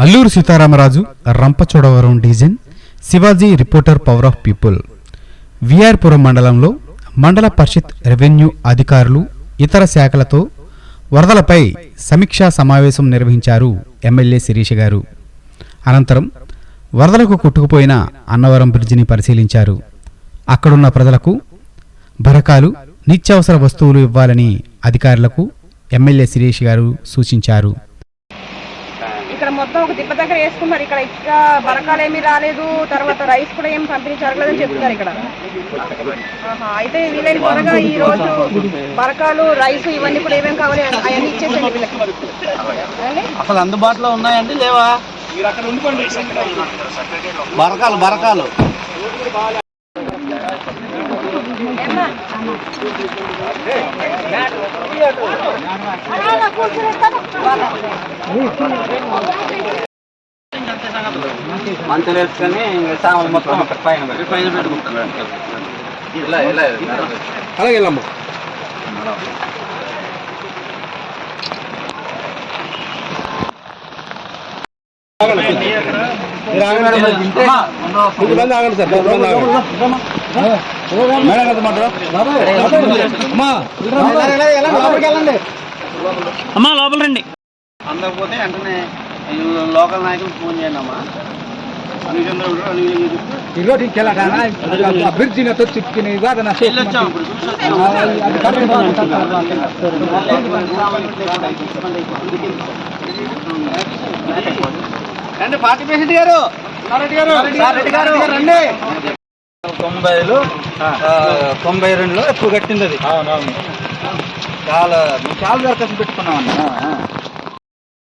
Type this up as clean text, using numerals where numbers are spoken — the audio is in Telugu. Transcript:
Alluri Sitaramaraju Rampachodavaram division Shivaji reporter power of people VRPuram మండలంలో మండల పరిషత్ రెవెన్యూ అధికారులు ఇతర శాఖలతో వరదలపై సమీక్షా సమావేశం నిర్వహించారు ఎమ్మెల్యే శిరీష గారు. అనంతరం వరదలకు కొట్టుకుపోయిన అన్నవరం బ్రిడ్జిని పరిశీలించారు. అక్కడున్న ప్రజలకు బరకాలు నిత్యావసర వస్తువులు ఇవ్వాలని అధికారులకు ఎమ్మెల్యే శిరీష గారు సూచించారు. ఇక్కడ మొత్తం ఒక దిబ్బ దగ్గర వేసుకున్నారు. ఇక్కడ ఇంకా బరకాలు ఏమీ రాలేదు, తర్వాత రైస్ కూడా ఏమి పంపిణీ జరగలేదని చెప్తున్నారు ఇక్కడ. అయితే వీళ్ళని త్వరగా ఈ రోజు బరకాలు రైస్ ఇవన్నీ కూడా ఏమేమి కావాలి అవన్నీ ఇచ్చేసండి వీళ్ళకి. అసలు అందుబాటులో ఉన్నాయండి లేవా? బరకాలు బరకాలు మంచులు వేసుకొని సామాన్లు మొత్తం అక్కడ పైన పెట్టుకుంటారు. అలాగే వెళ్ళమ్మా. అమ్మా లోపల రండి. అందకపోతే వెంటనే లోకల్ నాయకులు ఫోన్ చేయండి అమ్మా. రండి పార్టీ ప్రెసిడెంట్ గారు, రెడ్డి గారు రండి. 90లో 92లో ఎప్పుడు కట్టింది అది. చాలా దరఖాస్తు పెట్టుకున్నామన్నా.